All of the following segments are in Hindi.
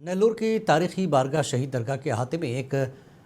नेल्लोर की तारीखी बारगाह शहीद दरगाह के अहाते में एक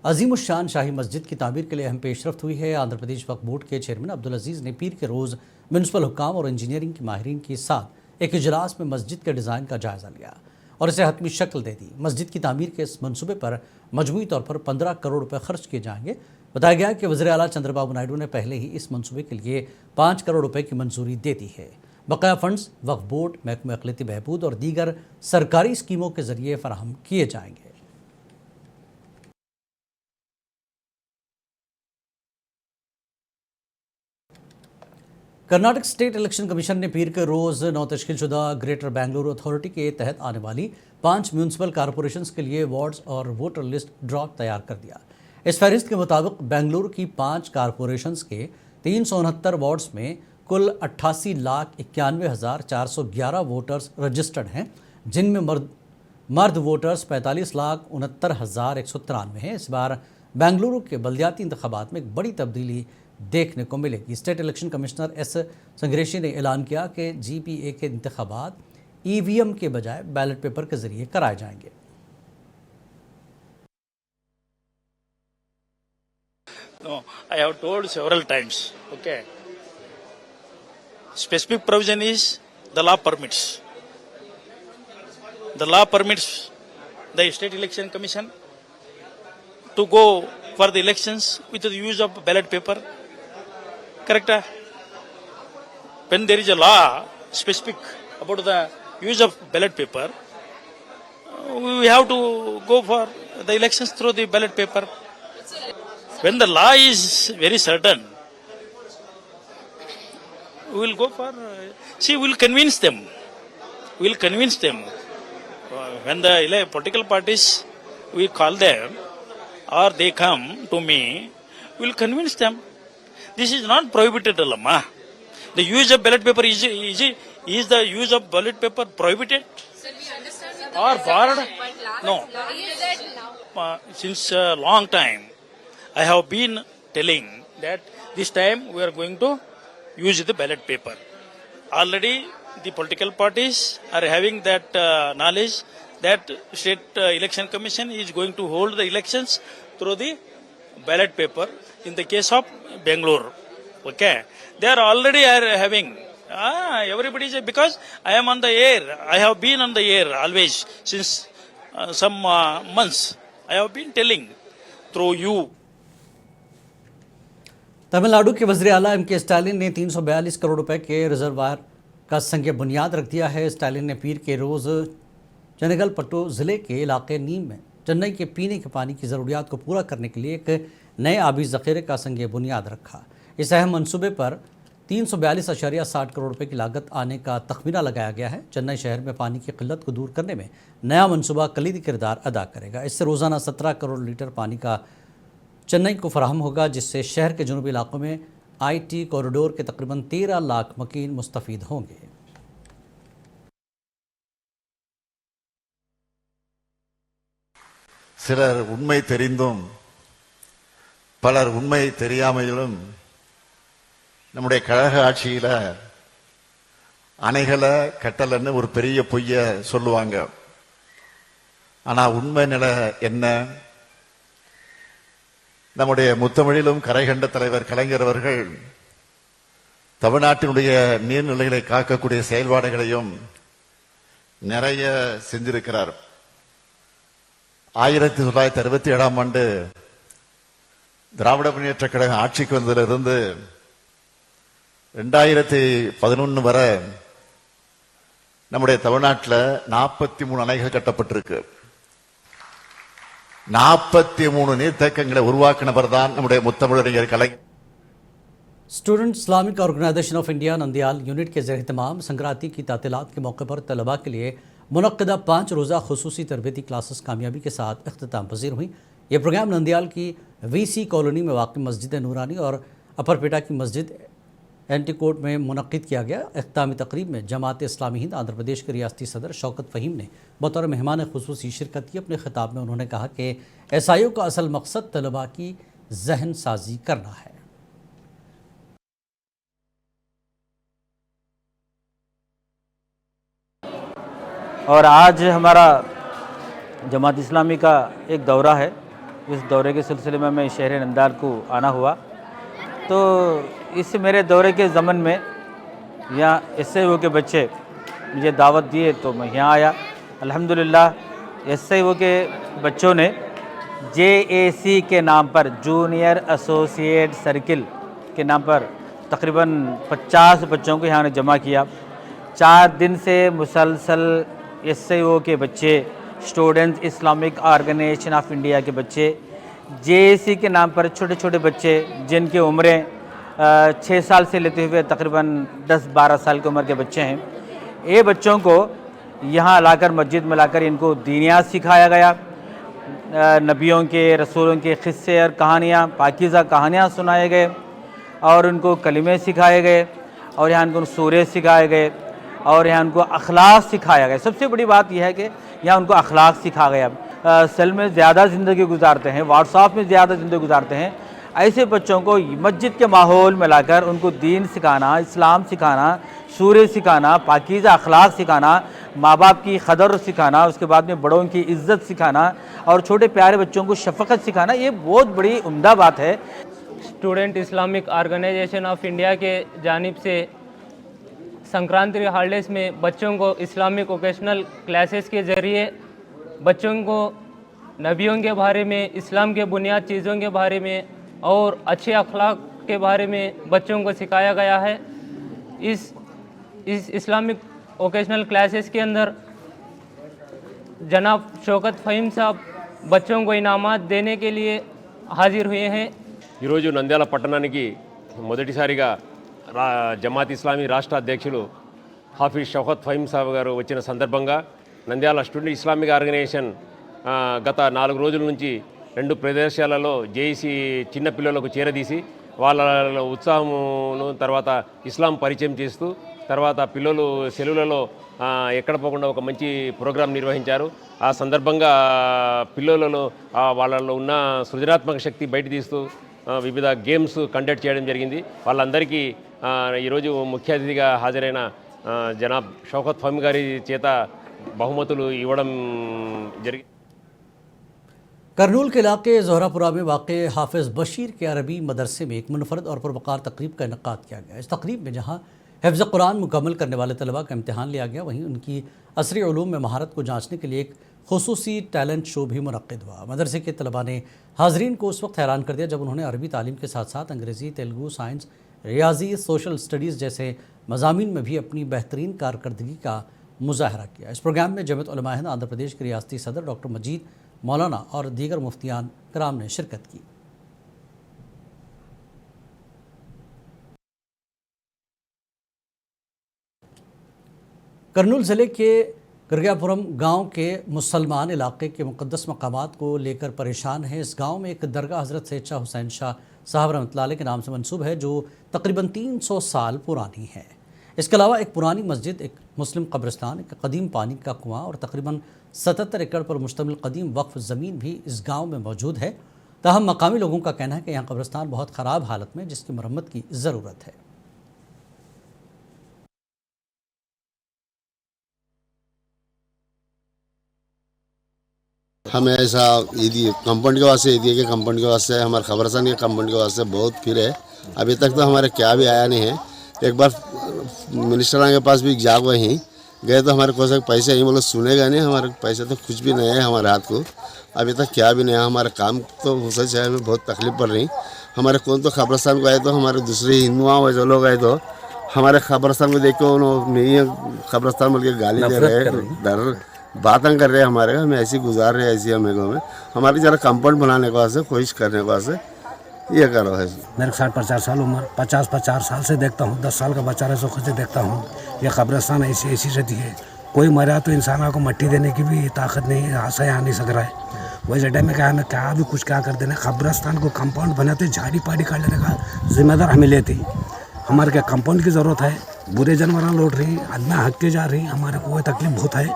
अजीमुशान शाही मस्जिद की तामीर के लिए अहम पेशरफ्त हुई है। आंध्र प्रदेश वक्फ बोर्ड के चेयरमैन अब्दुल अजीज़ ने पीर के रोज़ म्यूनसिपल हुक्काम और इंजीनियरिंग के माहिरीन के साथ एक इजलास में मस्जिद के डिज़ाइन का जायज़ा लिया और इसे हतमी शक्ल दे दी। मस्जिद की तामीर के इस मनसूबे पर मजमूई तौर पर 15 करोड़ रुपये खर्च किए जाएंगे। बताया गया कि वज़ीर आला चंद्रबाबू नायडू ने पहले ही इस मनसूबे के लिए 5 करोड़ रुपये की मंजूरी दे दी है। बकाया फंड्स वक्फ बोर्ड, महकमा अक़लियती बहबूद और दीगर सरकारी स्कीमों के जरिए फराहम किए जाएंगे। कर्नाटक स्टेट इलेक्शन कमीशन ने पीर के रोज़ नौ तश्कीलशुदा ग्रेटर बेंगलुरु अथॉरिटी के तहत आने वाली 5 म्यूनसिपल कॉरपोरेशंस के लिए वार्ड्स और वोटर लिस्ट ड्रॉ तैयार कर दिया। इस फहरिस्त के मुताबिक बेंगलुरु की 5 कॉरपोरेशंस के 369 वार्ड्स में कुल 88,91,411 वोटर्स रजिस्टर्ड हैं, जिनमें मर्द वोटर्स 45,69,193 हैं। इस बार बेंगलुरु के बल्दियाती इंतखाबात में एक बड़ी तब्दीली देखने को मिलेगी। स्टेट इलेक्शन कमिश्नर एस संग्रेशी ने ऐलान किया कि GPA के इंतखाबात EVM के बजाय बैलेट पेपर के जरिए कराए जाएंगे। No, I have told several times, okay. Specific provision is the law permits. The law permits the State Election Commission to go for the elections with the use of ballot paper. Correct? When there is a law specific about the use of ballot paper, we have to go for the elections through the ballot paper. When the law is very certain, we will go for, we will convince them. We will convince them. When the political parties, we call them or they come to me, we will convince them. This is not prohibited, Lama. The use of ballot paper, is the use of ballot paper prohibited? Sir, we understand Or barred? No. now. Since a long time, I have been telling that this time we are going to use the ballot paper. Already the political parties are having that knowledge that State Election Commission is going to hold the elections through the ballot paper in the case of Bangalore. Okay. They are already having, everybody is, because I am on the air. I have been on the air always since some months. I have been telling through you. Tamil Nadu के वज़ीर आला MK स्टालिन ने 342 करोड़ रुपए के रिजर्वायर का संग बुनियाद रख दिया है। स्टालिन ने पीर के रोज़ चेंगलपट्टू ज़िले के इलाके नीम में चेन्नई के पीने के पानी की ज़रूरियात को पूरा करने के लिए एक नए आबी ज़ख़ीरे का संग बुनियाद रखा। इस अहम मनसूबे पर 342.60 करोड़ रुपए की लागत आने का तखमीना लगाया गया है। चेन्नई शहर में पानी की किल्लत को दूर करने में नया मनसूबा कलीदी किरदार अदा करेगा। इससे रोज़ाना 17 करोड़ लीटर पानी का चेन्नई को फराहम होगा, जिससे शहर के जुनूबी इलाकों में IT कॉरिडोर के तकरीबन 13 लाख मकीन मुस्तफ़ीद होंगे। சிலர் உண்மை தெரிந்தும் பலர் உண்மை தெரியாமையிலும் நம்முடைய கழக ஆட்சியில அணைகளை கட்டலன்னு ஒரு பெரிய பொய்ய சொல்லுவாங்க. ஆனா உண்மை நிலை என்ன? நம்முடைய முத்தமிழிலும் கரை கண்ட தலைவர் கலைஞர் அவர்கள் தமிழ்நாட்டினுடைய நீர்நிலைகளை காக்கக்கூடிய செயல்பாடுகளையும் நிறைய செஞ்சிருக்கிறார். 1967ஆம் ஆண்டு திராவிட முன்னேற்ற கழகம் ஆட்சிக்கு வந்ததிலிருந்து 2011 வரை நம்முடைய தமிழ்நாட்டில் 43 அணைகள் கட்டப்பட்டிருக்கு. 43 நீர்த்தேக்கங்களை உருவாக்கினவர் தான் நம்முடைய முத்தமிழறிஞர் Kalaignar. Student Islamic organisation of India Nandyal unit के ज़रिए संक्रांति की तातीलात के मौके पर तलबा के लिए मुनक्किदा 5 रोज़ा खुसूसी तरबेती क्लासेस कामयाबी के साथ इख्तिताम पजीर हुई। ये प्रोग्राम नंदियाल की VC कॉलोनी में वाक़ मस्जिद नूरानी और अपरपेटा की मस्जिद एंटीकोट में मुनक्किद किया गया। इख्तितामी तकरीब में जमात इस्लामी हिंद आंध्र प्रदेश के रियासती सदर शौकत फ़हीम ने बतौर मेहमान खुसूसी शिरकत की। अपने खिताब में उन्होंने कहा कि SIO का असल मकसद तलबा की जहन साजी करना है। और आज हमारा जमात इस्लामी का एक दौरा है। इस दौरे के सिलसिले में मैं शहर नंदाल को आना हुआ, तो इस मेरे दौरे के ज़मन में यहाँ SIO के बच्चे मुझे दावत दिए तो मैं यहाँ आया। अल्हम्दुलिल्लाह SIO के बच्चों ने JAC के नाम पर, जूनियर एसोसिएट सर्किल के नाम पर तकरीबन 50 बच्चों को यहाँ ने जमा किया। 4 दिन से मुसलसल SIO के बच्चे, students Islamic organisation of India के बच्चे, JAC के नाम पर छोटे छोटे बच्चे जिनकी उम्रें 6 साल से लेते हुए तकरीबन 10-12 साल की उम्र के बच्चे हैं, ये बच्चों को यहाँ लाकर मस्जिद में लाकर इनको दीनियात सिखाया गया। नबियों के, रसूलों के क़िस्से और कहानियाँ, पाकीज़ा कहानियाँ सुनाए गए और उनको कलिमे सिखाए गए और यहाँ उनको सूरे सिखाए गए और यहाँ उनको अखलाक सिखाया गया। सबसे बड़ी बात यह है कि यहाँ उनको अखलाक सिखा गया। सेल में ज़्यादा ज़िंदगी गुजारते हैं, व्हाट्सएप में ज़्यादा ज़िंदगी गुजारते हैं, ऐसे बच्चों को मस्जिद के माहौल में लाकर उनको दीन सिखाना, इस्लाम सिखाना, सूरे सिखाना, पाकीज़ा अखलाक सिखाना, माँ बाप की क़दर सिखाना, उसके बाद में बड़ों की इज़्ज़त सिखाना और छोटे प्यारे बच्चों को शफ़क़त सिखाना, ये बहुत बड़ी उम्दा बात है। Student Islamic organisation of India के जानिब से संक्रांति हॉलीडेज़ में बच्चों को इस्लामिक वोकेशनल क्लासेस के ज़रिए बच्चों को नबियों के बारे में, इस्लाम के बुनियाद चीज़ों के बारे में और अच्छे अखलाक के बारे में बच्चों को सिखाया गया है। इस इस्लामिक वोकेशनल क्लासेस के अंदर जनाब शौकत फ़हीम साहब बच्चों को इनामात देने के लिए हाजिर हुए हैं। ఈరోజు నంద్యాల పట్టణానికి మొదటిసారిగా జమాత్ ఇస్లామీ రాష్ట్ర అధ్యక్షులు హాఫీజ్ షౌకత్ ఫహీం సాబ్ గారు వచ్చిన సందర్భంగా నంద్యాల స్టూడెంట్ ఇస్లామిక్ ఆర్గనైజేషన్ గత 4 రోజుల నుంచి 2 ప్రదేశాలలో జేఏసీ చిన్నపిల్లలకు చేరదీసి వాళ్ళ ఉత్సాహమును తర్వాత ఇస్లాం పరిచయం చేస్తూ తర్వాత పిల్లలు సెలవులలో ఎక్కడ పోకుండా ఒక మంచి ప్రోగ్రాం నిర్వహించారు। ఆ సందర్భంగా పిల్లలలో వాళ్ళలో ఉన్న సృజనాత్మక శక్తి బయట తీస్తూ వివిధ గేమ్స్ కండక్ట్ చేయడం జరిగింది। వాళ్ళందరికీ ఈరోజు ముఖ్య అతిథిగా హాజరైన జనాబ్ షౌకత్ ఫహీం గారి చేత బహుమతులు ఇవ్వడం జరిగింది। करनूल के इलाके ज़ोहरापुरा में वाक़ हाफिज़ बशीर के अरबी मदरसे में एक मुनफरद और पुरवकार तकरीब का इनेकाद किया गया। इस तकरीब में जहाँ हिफ्ज़ कुरान मुकम्मल करने वाले तलबा का इम्तहान लिया गया, वहीं उनकी असरी उलूम में महारत को जाँचने के लिए एक खुसूसी टैलेंट शो भी मुनक़्क़िद हुआ। मदरसे के तलबा ने हाज़रीन को उस वक्त हैरान कर दिया जब उन्होंने अरबी तालीम के साथ साथ अंग्रेज़ी, तेलुगु, साइंस, रियाजी, सोशल स्टडीज़ जैसे मज़ामीन में भी अपनी बेहतरीन कारकर्दगी का मुज़ाहरा किया। इस प्रोग्राम में जमीयत उलमा हिंद आंध्र प्रदेश के रियासती सदर डॉक्टर मजीद मौलाना और दीगर मुफ्तियान कराम ने शिरकत की। करनूल ज़िले के गिरगापुरम गांव के मुसलमान इलाके के मुक़द्दस मकामात को लेकर परेशान हैं। इस गांव में एक दरगाह हज़रत सैयद शाह हुसैन शाह साहब रहमतुल्लाह अलैह के नाम से मंसूब है, जो तकरीबन 300 साल पुरानी है। इसके अलावा एक पुरानी मस्जिद, एक मुस्लिम कब्रिस्तान, एक कदीम पानी का कुआं और तकरीबन 77 एकड़ पर मुश्तमिल कदीम वक्फ ज़मीन भी इस गाँव में मौजूद है। ताहम मकामी लोगों का कहना है कि यहाँ कब्रिस्तान बहुत ख़राब हालत में, जिसकी मरम्मत की ज़रूरत है। हमें ऐसा कंपाउंड के वास्ते एरिया के कंपाउंड के वास्ते, हमारे खबरस्तान के कंपाउंड के वास्ते बहुत फिर है। अभी तक तो हमारे क्या भी आया नहीं है। एक बार मिनिस्टर के पास भी जा वहीं गए तो हमारे को पैसे नहीं बोलो, सुनेगा नहीं, हमारे पैसे तो कुछ भी नहीं है हमारे हाथ को। अभी तक क्या भी नहीं है। हमारे काम तो हुसैन शहर में बहुत तकलीफ पड़ रही। हमारे कौन तो खबरस्तान को आए तो हमारे दूसरे हिंदुओं जो लोग आए तो हमारे खबरस्तान को देख के उन्होंने खबरस्तान बोल के गाली दे रहे, डर बातें कर रहे हैं हमारे। हमें ऐसी गुजार रहे हैं, ऐसी हमें में हमारी ज़रा कंपाउंड बनाने के वास्ते कोशिश करने के वास्ते ये करो है। मेरे 60-50 साल उम्र, 50 साल से देखता हूँ, 10 साल का बच्चा रहे खुद से देखता हूँ। ये कब्रिस्तान ऐसी रहती है, कोई मरा तो इंसान को मट्टी देने की भी ताकत नहीं है, आशा आ नहीं सक रहा है। वही जगह में क्या भी कुछ क्या कर देना। कब्रिस्तान को कंपाउंड बनाते झाड़ी पाड़ी काट लेने का जिम्मेदार हमें लेते। हमारे क्या कंपाउंड की ज़रूरत है। बुरे जानवर लौट रही, आदमी हक के जा रही, हमारे को वही तकलीफ बहुत है।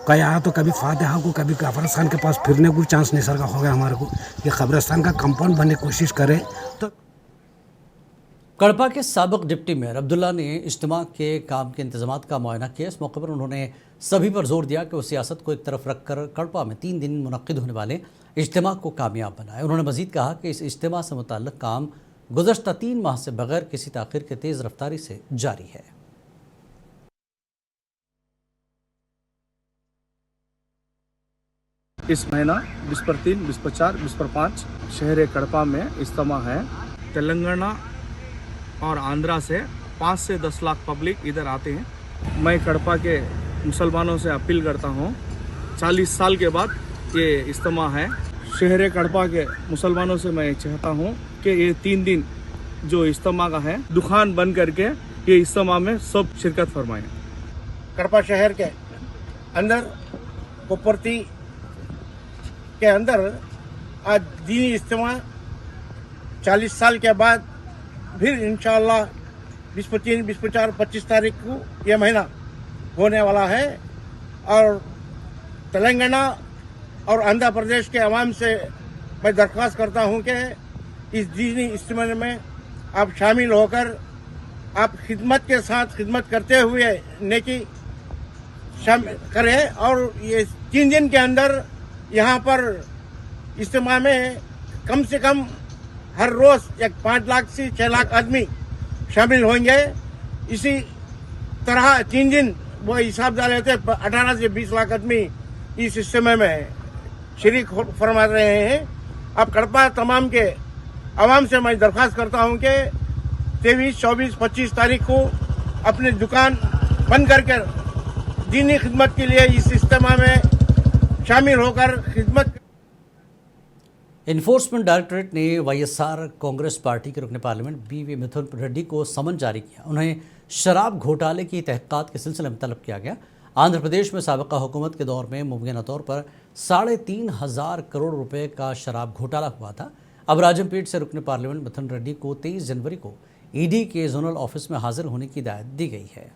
कहीं आया तो कभी फातिहा को, कभी कब्रिस्तान के पास फिरने को चांस नहीं सर का हो गया हमारे को। ये कब्रिस्तान का कंपाउंड बनने की कोशिश करें तो। कड़पा के साबिक डिप्टी मेयर अब्दुल्ला ने इज्तिमा के काम के इंतजामात का मुआयना किया। इस मौके पर उन्होंने सभी पर जोर दिया कि वो सियासत को एक तरफ रखकर कड़पा में 3 दिन मुनक्किद होने वाले इज्तिमा को कामयाब बनाए। उन्होंने मजीद कहा कि इस इज्तिमा से मुतल्लिक़ काम गुज़श्ता 3 माह से बगैर किसी ताख़ीर के तेज़ रफ्तारी से जारी है। इस महीना 20 पर 3, 20 पर 4, 20 पर 5 शहर कड़पा में इज्तिमा है। तेलंगाना और आंध्रा से 5 से 10 लाख पब्लिक इधर आते हैं। मैं कड़पा के मुसलमानों से अपील करता हूँ, 40 साल के बाद ये इज्तिमा है। शहर कड़पा के मुसलमानों से मैं चाहता हूँ कि ये 3 दिन जो इज्तिमा का है, दुकान बंद करके ये इज्तिमा में सब शिरकत फरमाएं। कड़पा शहर के अंदर कोपरती के अंदर आज दीनी इज्तिमा 40 साल के बाद फिर इंशाअल्लाह 20 पर 3, 20 पर 4, 25 तारीख को यह महीना होने वाला है। और तेलंगाना और आंध्र प्रदेश के अवाम से मैं दरख्वास्त करता हूं कि इस दीनी इज्तिमा में आप शामिल होकर आप खिदमत के साथ खिदमत करते हुए नेकी शामिल करें। और ये 3 दिन के अंदर यहाँ पर इज्तिमा में कम से कम हर रोज एक 5 लाख से 6 लाख आदमी शामिल होंगे। इसी तरह 3 दिन वो हिसाब डाले थे 18 से 20 लाख आदमी इस इज्तिमा में शरीक फरमा रहे हैं। अब कड़पा तमाम के आवाम से मैं दरख्वास्त करता हूं कि 23, 24, 25 तारीख को अपनी दुकान बंद करके दीनी खिदमत के लिए इस इज्तिमा में शामिल होकर खिदमत। इन्फोर्समेंट डायरेक्टरेट ने वाईएसआर कांग्रेस पार्टी के रुकन पार्लियामेंट बीवी मिथुन रेड्डी को समन जारी किया। उन्हें शराब घोटाले की तहक़ीक़ात के सिलसिले में तलब किया गया। आंध्र प्रदेश में साबिक़ा हुकूमत के दौर में मुबैना तौर पर 3,500 करोड़ रुपए का शराब घोटाला हुआ था। अब राजमपेट से रुकन पार्लियामेंट मिथुन रेड्डी को 23 जनवरी को ईडी के जोनल ऑफिस में हाजिर होने की हिदायत दी गई है।